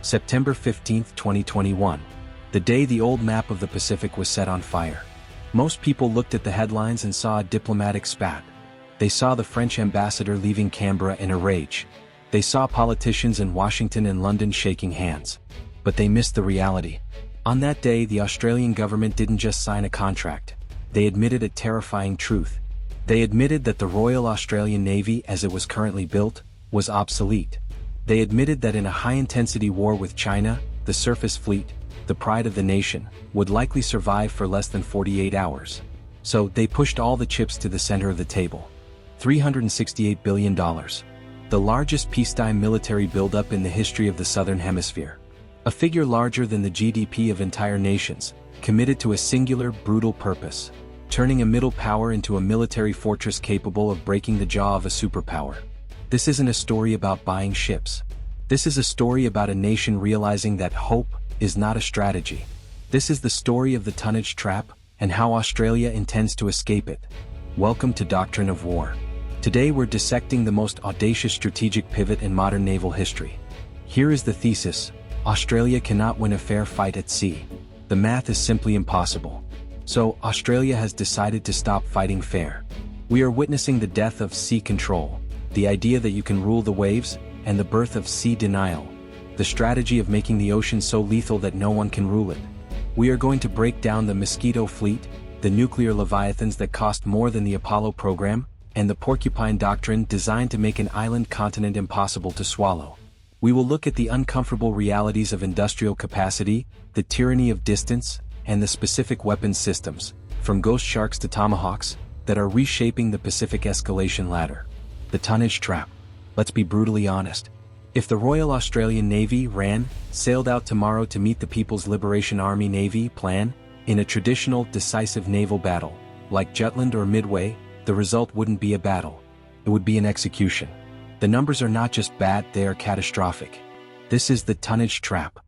September 15, 2021. The day the old map of the Pacific was set on fire. Most people looked at the headlines and saw a diplomatic spat. They saw the French ambassador leaving Canberra in a rage. They saw politicians in Washington and London shaking hands. But they missed the reality. On that day, the Australian government didn't just sign a contract. They admitted a terrifying truth. They admitted that the Royal Australian Navy, as it was currently built, was obsolete. They admitted that in a high-intensity war with China, the surface fleet, the pride of the nation, would likely survive for less than 48 hours. So, they pushed all the chips to the center of the table. $368 billion. The largest peacetime military buildup in the history of the Southern Hemisphere. A figure larger than the GDP of entire nations, committed to a singular, brutal purpose. Turning a middle power into a military fortress capable of breaking the jaw of a superpower. This isn't a story about buying ships. This is a story about a nation realizing that hope is not a strategy. This is the story of the tonnage trap, and how Australia intends to escape it. Welcome to Doctrine of War. Today we're dissecting the most audacious strategic pivot in modern naval history. Here is the thesis: Australia cannot win a fair fight at sea. The math is simply impossible. So, Australia has decided to stop fighting fair. We are witnessing the death of sea control, the idea that you can rule the waves, and the birth of sea denial. The strategy of making the ocean so lethal that no one can rule it. We are going to break down the Mosquito Fleet, the nuclear leviathans that cost more than the Apollo program, and the porcupine doctrine designed to make an island continent impossible to swallow. We will look at the uncomfortable realities of industrial capacity, the tyranny of distance, and the specific weapons systems, from ghost sharks to tomahawks, that are reshaping the Pacific escalation ladder. The tonnage trap. Let's be brutally honest. If the Royal Australian Navy sailed out tomorrow to meet the People's Liberation Army Navy plan, in a traditional, decisive naval battle, like Jutland or Midway, the result wouldn't be a battle. It would be an execution. The numbers are not just bad, they are catastrophic. This is the tonnage trap.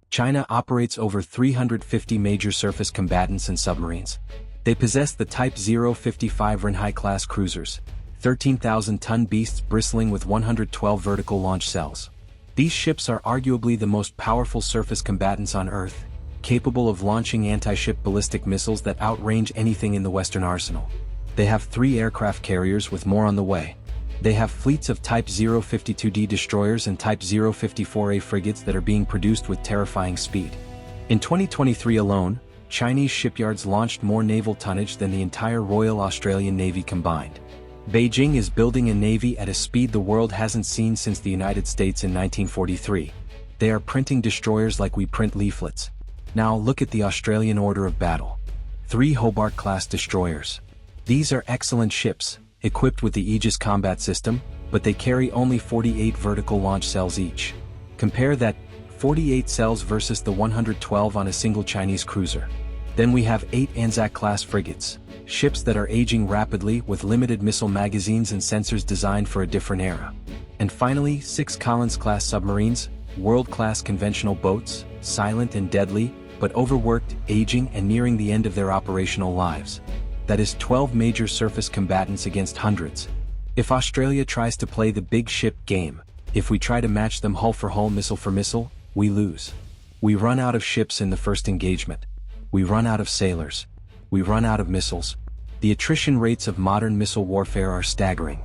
China operates over 350 major surface combatants and submarines. They possess the Type 055 Hobart-class cruisers, 13,000-ton beasts bristling with 112 vertical launch cells. These ships are arguably the most powerful surface combatants on Earth, capable of launching anti-ship ballistic missiles that outrange anything in the Western arsenal. They have 3 aircraft carriers with more on the way. They have fleets of Type 052D destroyers and Type 054A frigates that are being produced with terrifying speed. In 2023 alone, Chinese shipyards launched more naval tonnage than the entire Royal Australian Navy combined. Beijing is building a navy at a speed the world hasn't seen since the United States in 1943. They are printing destroyers like we print leaflets. Now look at the Australian order of battle. 3 Hobart-class destroyers. These are excellent ships, equipped with the Aegis combat system, but they carry only 48 vertical launch cells each. Compare that 48 cells versus the 112 on a single Chinese cruiser. Then we have 8 Anzac-class frigates, ships that are aging rapidly with limited missile magazines and sensors designed for a different era. And finally, 6 Collins-class submarines, world-class conventional boats, silent and deadly, but overworked, aging and nearing the end of their operational lives. That is 12 major surface combatants against hundreds. If Australia tries to play the big ship game, if we try to match them hull for hull, missile for missile, we lose. We run out of ships in the first engagement. We run out of sailors. We run out of missiles. The attrition rates of modern missile warfare are staggering.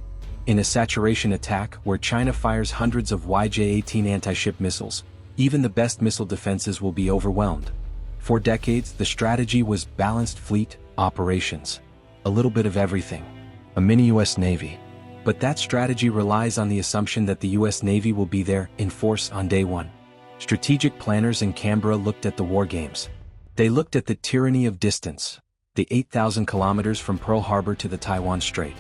In a saturation attack where China fires hundreds of YJ-18 anti-ship missiles, even the best missile defenses will be overwhelmed. For decades, the strategy was balanced fleet operations. A little bit of everything. A mini US Navy. But that strategy relies on the assumption that the US Navy will be there in force on day one. Strategic planners in Canberra looked at the war games. They looked at the tyranny of distance, the 8,000 kilometers from Pearl Harbor to the Taiwan Strait.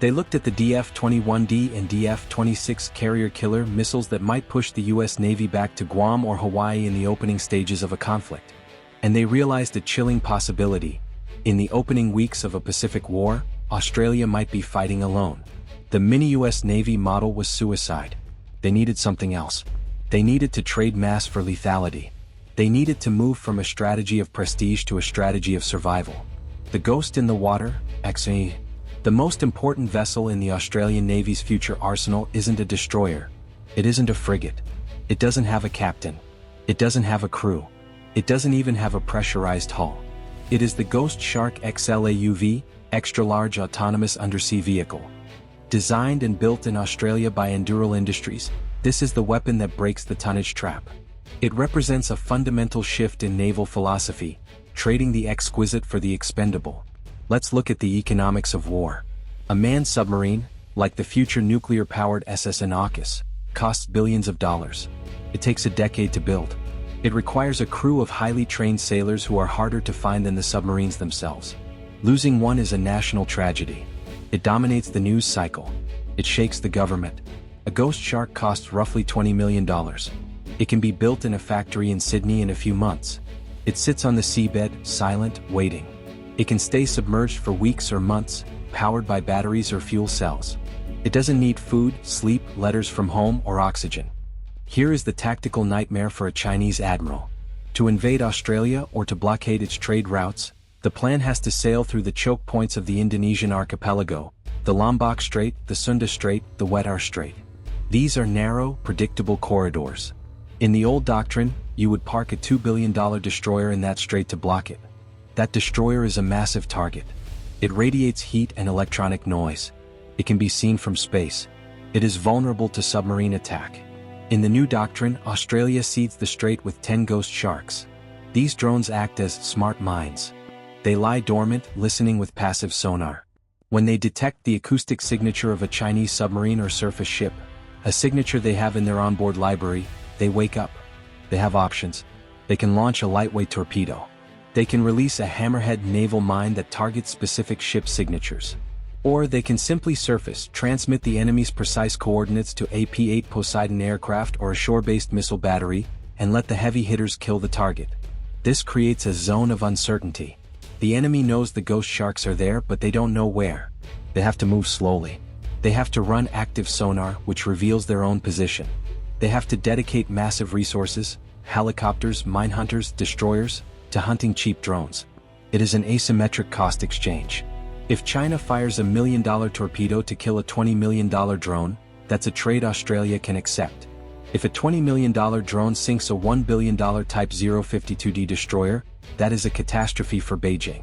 They looked at the DF-21D and DF-26 carrier killer missiles that might push the US Navy back to Guam or Hawaii in the opening stages of a conflict. And they realized a chilling possibility. In the opening weeks of a Pacific War, Australia might be fighting alone. The mini-US Navy model was suicide. They needed something else. They needed to trade mass for lethality. They needed to move from a strategy of prestige to a strategy of survival. The ghost in the water, XE. The most important vessel in the Australian Navy's future arsenal isn't a destroyer. It isn't a frigate. It doesn't have a captain. It doesn't have a crew. It doesn't even have a pressurized hull. It is the Ghost Shark XLAUV, extra-large autonomous undersea vehicle. Designed and built in Australia by Endural Industries, this is the weapon that breaks the tonnage trap. It represents a fundamental shift in naval philosophy, trading the exquisite for the expendable. Let's look at the economics of war. A manned submarine, like the future nuclear-powered SS Anarchus, costs billions of dollars. It takes a decade to build. It requires a crew of highly trained sailors who are harder to find than the submarines themselves. Losing one is a national tragedy. It dominates the news cycle. It shakes the government. A Ghost Shark costs roughly $20 million. It can be built in a factory in Sydney in a few months. It sits on the seabed, silent, waiting. It can stay submerged for weeks or months, powered by batteries or fuel cells. It doesn't need food, sleep, letters from home, or oxygen. Here is the tactical nightmare for a Chinese admiral. To invade Australia or to blockade its trade routes, the plan has to sail through the choke points of the Indonesian archipelago, the Lombok Strait, the Sunda Strait, the Wetar Strait. These are narrow, predictable corridors. In the old doctrine, you would park a $2 billion destroyer in that strait to block it. That destroyer is a massive target. It radiates heat and electronic noise. It can be seen from space. It is vulnerable to submarine attack. In the new doctrine, Australia seeds the strait with 10 Ghost Sharks. These drones act as smart mines. They lie dormant, listening with passive sonar. When they detect the acoustic signature of a Chinese submarine or surface ship, a signature they have in their onboard library, they wake up. They have options. They can launch a lightweight torpedo. They can release a hammerhead naval mine that targets specific ship signatures. Or they can simply surface, transmit the enemy's precise coordinates to a P-8 Poseidon aircraft or a shore-based missile battery, and let the heavy hitters kill the target. This creates a zone of uncertainty. The enemy knows the Ghost Sharks are there, but they don't know where. They have to move slowly. They have to run active sonar, which reveals their own position. They have to dedicate massive resources, helicopters, minehunters, destroyers, to hunting cheap drones. It is an asymmetric cost exchange. If China fires $1 million torpedo to kill a $20 million drone, that's a trade Australia can accept. If a $20 million drone sinks a $1 billion Type 052D destroyer, that is a catastrophe for Beijing.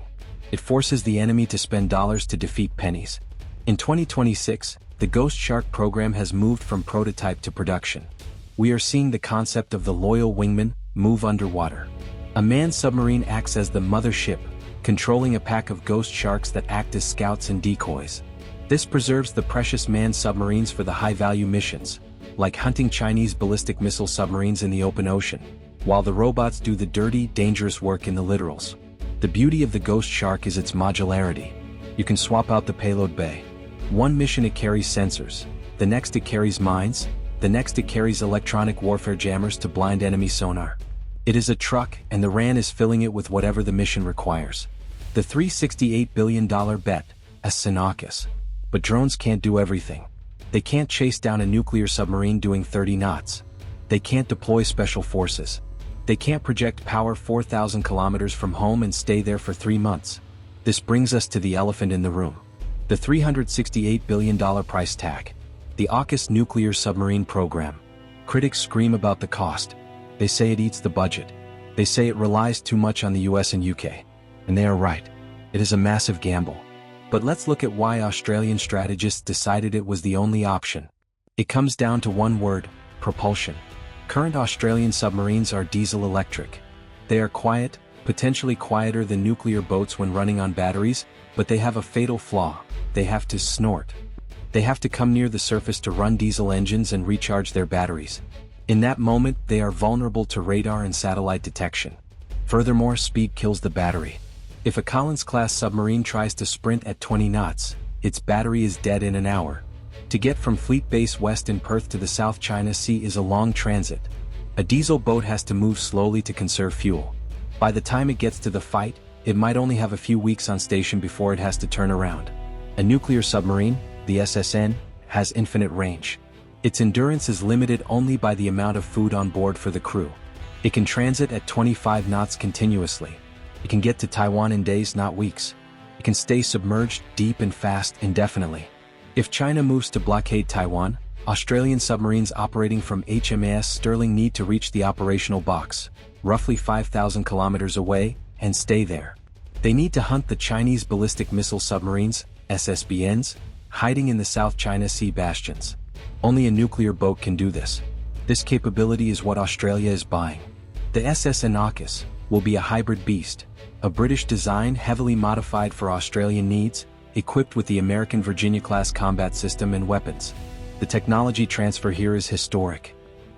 It forces the enemy to spend dollars to defeat pennies. In 2026, the Ghost Shark program has moved from prototype to production. We are seeing the concept of the loyal wingman move underwater. A manned submarine acts as the mothership, controlling a pack of Ghost Sharks that act as scouts and decoys. This preserves the precious manned submarines for the high-value missions, like hunting Chinese ballistic missile submarines in the open ocean, while the robots do the dirty, dangerous work in the littorals. The beauty of the Ghost Shark is its modularity. You can swap out the payload bay. One mission it carries sensors, the next it carries mines, the next it carries electronic warfare jammers to blind enemy sonar. It is a truck, and the RAN is filling it with whatever the mission requires. The $368 billion bet, Asymmetric. But drones can't do everything. They can't chase down a nuclear submarine doing 30 knots. They can't deploy special forces. They can't project power 4,000 kilometers from home and stay there for 3 months. This brings us to the elephant in the room. The $368 billion price tag. The AUKUS nuclear submarine program. Critics scream about the cost. They say it eats the budget. They say it relies too much on the US and UK. And they are right. It is a massive gamble. But let's look at why Australian strategists decided it was the only option. It comes down to one word: propulsion. Current Australian submarines are diesel-electric. They are quiet, potentially quieter than nuclear boats when running on batteries, but they have a fatal flaw: they have to snort. They have to come near the surface to run diesel engines and recharge their batteries. In that moment, they are vulnerable to radar and satellite detection. Furthermore, speed kills the battery. If a Collins-class submarine tries to sprint at 20 knots, its battery is dead in an hour. To get from Fleet Base West in Perth to the South China Sea is a long transit. A diesel boat has to move slowly to conserve fuel. By the time it gets to the fight, it might only have a few weeks on station before it has to turn around. A nuclear submarine, the SSN, has infinite range. Its endurance is limited only by the amount of food on board for the crew. It can transit at 25 knots continuously. It can get to Taiwan in days, not weeks. It can stay submerged, deep and fast, indefinitely. If China moves to blockade Taiwan, Australian submarines operating from HMAS Stirling need to reach the operational box, roughly 5,000 kilometers away, and stay there. They need to hunt the Chinese ballistic missile submarines, SSBNs, hiding in the South China Sea bastions. Only a nuclear boat can do this. This capability is what Australia is buying. The SS Inachus will be a hybrid beast, a British design heavily modified for Australian needs, equipped with the American Virginia-class combat system and weapons. The technology transfer here is historic.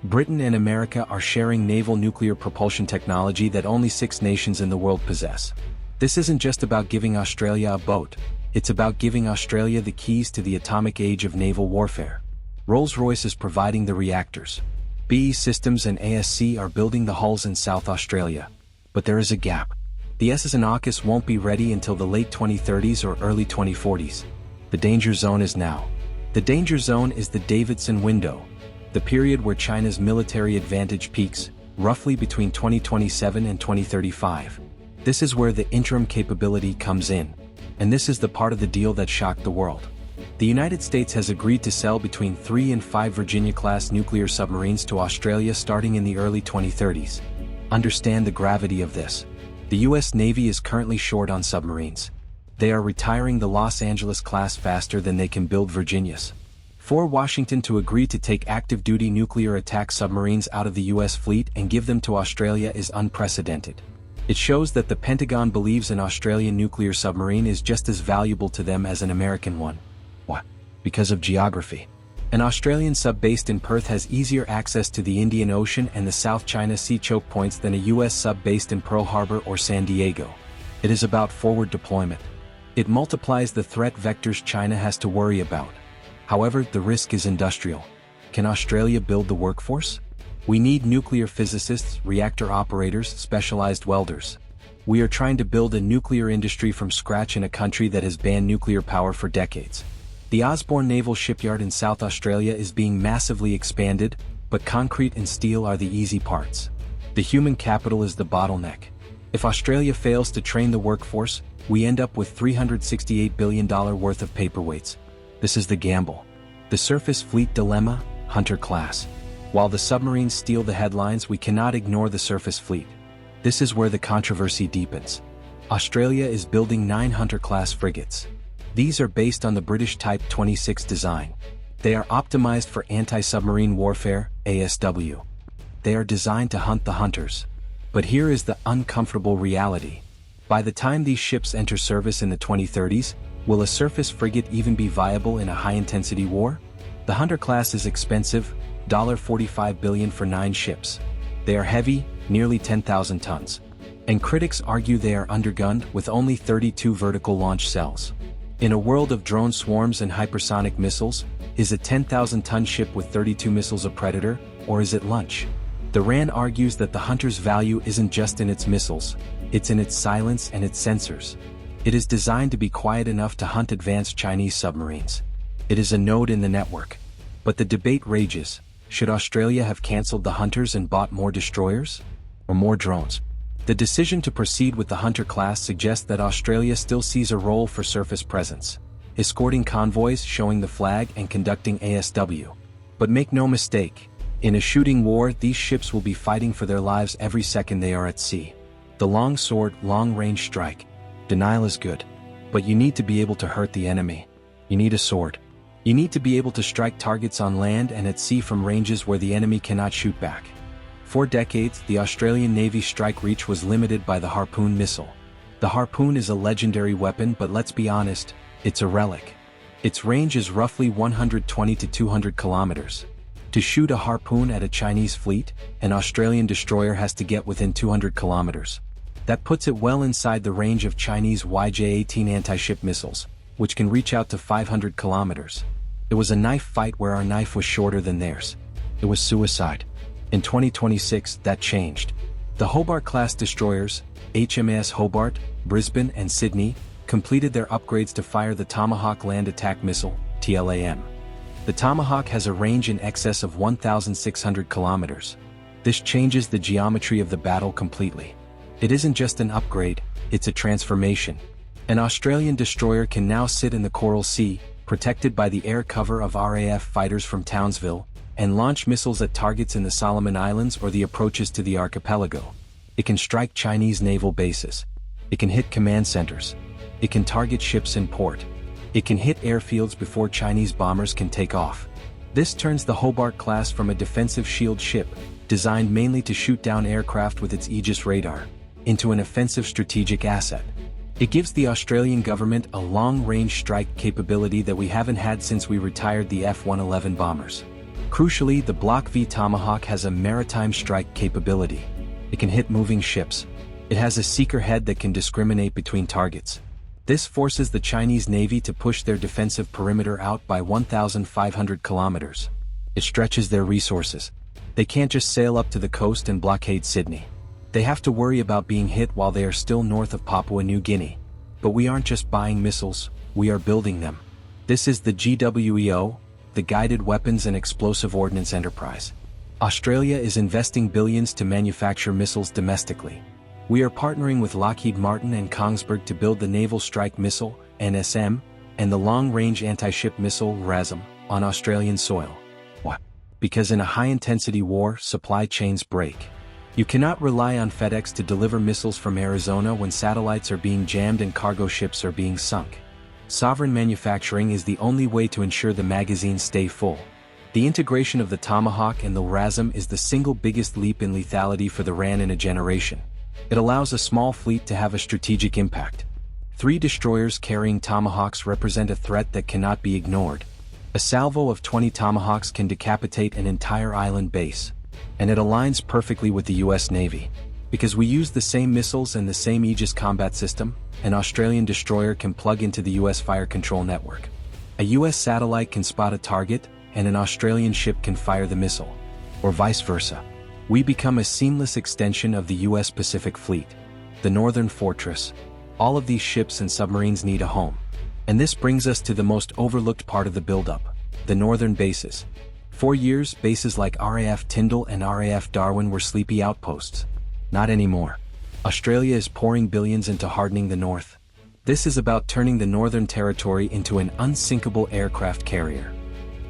Britain and America are sharing naval nuclear propulsion technology that only 6 nations in the world possess. This isn't just about giving Australia a boat, it's about giving Australia the keys to the atomic age of naval warfare. Rolls-Royce is providing the reactors. BAE Systems and ASC are building the hulls in South Australia. But there is a gap. The SS Inachus won't be ready until the late 2030s or early 2040s. The danger zone is now. The danger zone is the Davidson window, the period where China's military advantage peaks, roughly between 2027 and 2035. This is where the interim capability comes in, and this is the part of the deal that shocked the world. The United States has agreed to sell between 3 and 5 Virginia-class nuclear submarines to Australia starting in the early 2030s. Understand the gravity of this. The US Navy is currently short on submarines. They are retiring the Los Angeles-class faster than they can build Virginias. For Washington to agree to take active-duty nuclear attack submarines out of the US fleet and give them to Australia is unprecedented. It shows that the Pentagon believes an Australian nuclear submarine is just as valuable to them as an American one. What? Because of geography. An Australian sub based in Perth has easier access to the Indian Ocean and the South China Sea choke points than a US sub based in Pearl Harbor or San Diego. It is about forward deployment. It multiplies the threat vectors China has to worry about. However, the risk is industrial. Can Australia build the workforce? We need nuclear physicists, reactor operators, specialized welders. We are trying to build a nuclear industry from scratch in a country that has banned nuclear power for decades. The Osborne Naval Shipyard in South Australia is being massively expanded, but concrete and steel are the easy parts. The human capital is the bottleneck. If Australia fails to train the workforce, we end up with $368 billion worth of paperweights. This is the gamble. The surface fleet dilemma, Hunter-class. While the submarines steal the headlines, we cannot ignore the surface fleet. This is where the controversy deepens. Australia is building 9 Hunter-class frigates. These are based on the British Type 26 design. They are optimized for anti-submarine warfare, ASW. They are designed to hunt the hunters. But here is the uncomfortable reality. By the time these ships enter service in the 2030s, will a surface frigate even be viable in a high-intensity war? The Hunter-class is expensive, $45 billion for 9 ships. They are heavy, nearly 10,000 tons. And critics argue they are undergunned with only 32 vertical launch cells. In a world of drone swarms and hypersonic missiles, is a 10,000-ton ship with 32 missiles a predator, or is it lunch? The RAN argues that the Hunter's value isn't just in its missiles, it's in its silence and its sensors. It is designed to be quiet enough to hunt advanced Chinese submarines. It is a node in the network. But the debate rages. Should Australia have cancelled the Hunters and bought more destroyers? Or more drones? The decision to proceed with the Hunter-class suggests that Australia still sees a role for surface presence, escorting convoys, showing the flag, and conducting ASW. But make no mistake, in a shooting war, these ships will be fighting for their lives every second they are at sea. The long sword, long-range strike. Denial is good. But you need to be able to hurt the enemy. You need a sword. You need to be able to strike targets on land and at sea from ranges where the enemy cannot shoot back. For decades, the Australian Navy's strike reach was limited by the Harpoon missile. The Harpoon is a legendary weapon, but let's be honest, it's a relic. Its range is roughly 120 to 200 kilometers. To shoot a Harpoon at a Chinese fleet, an Australian destroyer has to get within 200 kilometers. That puts it well inside the range of Chinese YJ-18 anti-ship missiles, which can reach out to 500 kilometers. It was a knife fight where our knife was shorter than theirs. It was suicide. In 2026, that changed. The Hobart-class destroyers, HMAS Hobart, Brisbane and Sydney, completed their upgrades to fire the Tomahawk land attack missile, TLAM. The Tomahawk has a range in excess of 1,600 kilometers. This changes the geometry of the battle completely. It isn't just an upgrade, it's a transformation. An Australian destroyer can now sit in the Coral Sea, protected by the air cover of RAF fighters from Townsville, and launch missiles at targets in the Solomon Islands or the approaches to the archipelago. It can strike Chinese naval bases. It can hit command centers. It can target ships in port. It can hit airfields before Chinese bombers can take off. This turns the Hobart-class from a defensive shield ship, designed mainly to shoot down aircraft with its Aegis radar, into an offensive strategic asset. It gives the Australian government a long-range strike capability that we haven't had since we retired the F-111 bombers. Crucially, the Block V Tomahawk has a maritime strike capability. It can hit moving ships. It has a seeker head that can discriminate between targets. This forces the Chinese Navy to push their defensive perimeter out by 1,500 kilometers. It stretches their resources. They can't just sail up to the coast and blockade Sydney. They have to worry about being hit while they are still north of Papua New Guinea. But we aren't just buying missiles, we are building them. This is the GWEO, the Guided Weapons and Explosive Ordnance Enterprise. Australia is investing billions to manufacture missiles domestically. We are partnering with Lockheed Martin and Kongsberg to build the Naval Strike Missile, NSM, and the Long-Range Anti-Ship Missile, RASM, on Australian soil. Why? Because in a high-intensity war, supply chains break. You cannot rely on FedEx to deliver missiles from Arizona when satellites are being jammed and cargo ships are being sunk. Sovereign manufacturing is the only way to ensure the magazines stay full. The integration of the Tomahawk and the RASM is the single biggest leap in lethality for the RAN in a generation. It allows a small fleet to have a strategic impact. 3 destroyers carrying Tomahawks represent a threat that cannot be ignored. A salvo of 20 Tomahawks can decapitate an entire island base. And it aligns perfectly with the US Navy. Because we use the same missiles and the same Aegis combat system, an Australian destroyer can plug into the US fire control network. A US satellite can spot a target, and an Australian ship can fire the missile. Or vice versa. We become a seamless extension of the US Pacific Fleet. The Northern Fortress. All of these ships and submarines need a home. And this brings us to the most overlooked part of the buildup, the northern bases. For years, bases like RAF Tyndall and RAF Darwin were sleepy outposts. Not anymore. Australia is pouring billions into hardening the north. This is about turning the Northern Territory into an unsinkable aircraft carrier.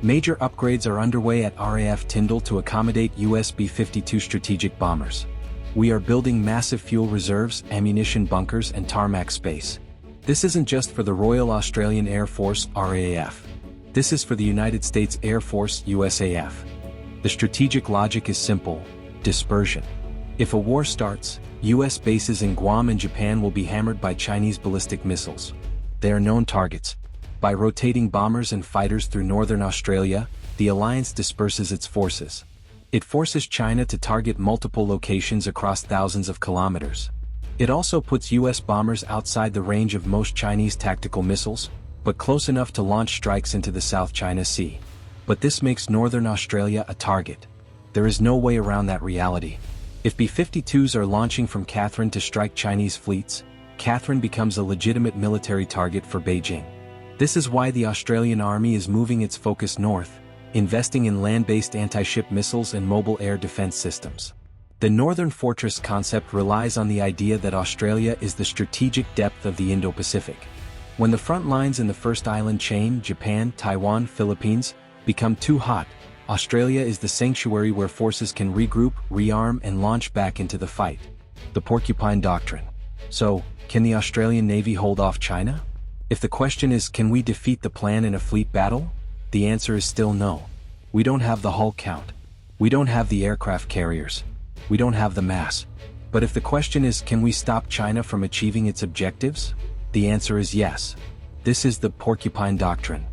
Major upgrades are underway at RAF Tyndall to accommodate US B-52 strategic bombers. We are building massive fuel reserves, ammunition bunkers, and tarmac space. This isn't just for the Royal Australian Air Force, RAAF. This is for the United States Air Force, USAF. The strategic logic is simple: dispersion. If a war starts, US bases in Guam and Japan will be hammered by Chinese ballistic missiles. They are known targets. By rotating bombers and fighters through northern Australia, the alliance disperses its forces. It forces China to target multiple locations across thousands of kilometers. It also puts US bombers outside the range of most Chinese tactical missiles, but close enough to launch strikes into the South China Sea. But this makes northern Australia a target. There is no way around that reality. If B-52s are launching from Katherine to strike Chinese fleets, Katherine becomes a legitimate military target for Beijing. This is why the Australian Army is moving its focus north, investing in land-based anti-ship missiles and mobile air defense systems. The Northern Fortress concept relies on the idea that Australia is the strategic depth of the Indo-Pacific. When the front lines in the first island chain, Japan, Taiwan, Philippines, become too hot, Australia is the sanctuary where forces can regroup, rearm, and launch back into the fight. The Porcupine Doctrine. So, can the Australian Navy hold off China? If the question is, can we defeat the plan in a fleet battle? The answer is still no. We don't have the hull count. We don't have the aircraft carriers. We don't have the mass. But if the question is, can we stop China from achieving its objectives? The answer is yes. This is the Porcupine Doctrine.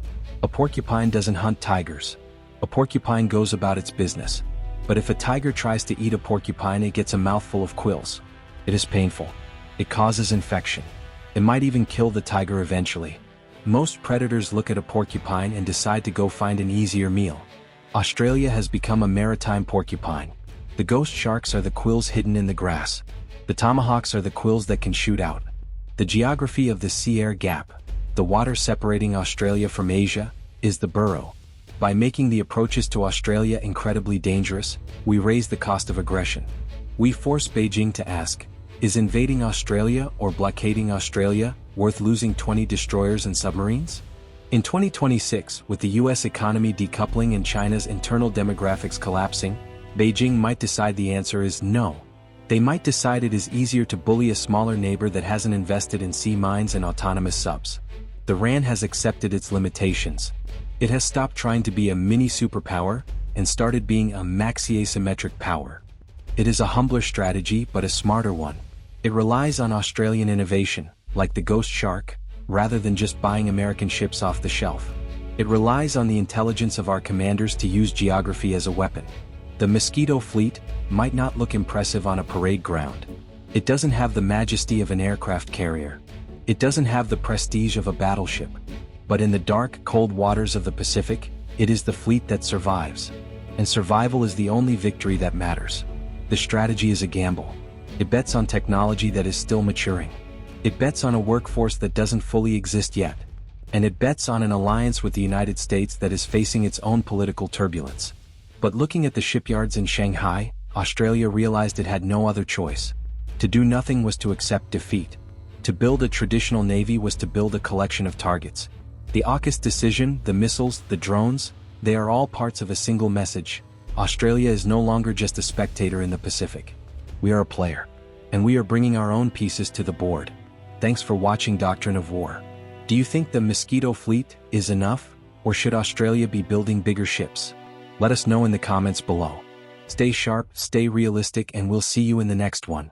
A porcupine doesn't hunt tigers. A porcupine goes about its business. But if a tiger tries to eat a porcupine, it gets a mouthful of quills. It is painful. It causes infection. It might even kill the tiger eventually. Most predators look at a porcupine and decide to go find an easier meal. Australia has become a maritime porcupine. The ghost sharks are the quills hidden in the grass. The tomahawks are the quills that can shoot out. The geography of the sea-air gap, the water separating Australia from Asia, is the burrow. By making the approaches to Australia incredibly dangerous, we raise the cost of aggression. We force Beijing to ask, is invading Australia or blockading Australia worth losing 20 destroyers and submarines? In 2026, with the US economy decoupling and China's internal demographics collapsing, Beijing might decide the answer is no. They might decide it is easier to bully a smaller neighbor that hasn't invested in sea mines and autonomous subs. The RAN has accepted its limitations. It has stopped trying to be a mini superpower and started being a maxi-asymmetric power. It is a humbler strategy but a smarter one. It relies on Australian innovation, like the Ghost Shark, rather than just buying American ships off the shelf. It relies on the intelligence of our commanders to use geography as a weapon. The Mosquito Fleet might not look impressive on a parade ground. It doesn't have the majesty of an aircraft carrier. It doesn't have the prestige of a battleship. But in the dark, cold waters of the Pacific, it is the fleet that survives. And survival is the only victory that matters. The strategy is a gamble. It bets on technology that is still maturing. It bets on a workforce that doesn't fully exist yet. And it bets on an alliance with the United States that is facing its own political turbulence. But looking at the shipyards in Shanghai, Australia realized it had no other choice. To do nothing was to accept defeat. To build a traditional navy was to build a collection of targets. The AUKUS decision, the missiles, the drones, they are all parts of a single message. Australia is no longer just a spectator in the Pacific. We are a player. And we are bringing our own pieces to the board. Thanks for watching Doctrine of War. Do you think the Mosquito Fleet is enough, or should Australia be building bigger ships? Let us know in the comments below. Stay sharp, stay realistic, and we'll see you in the next one.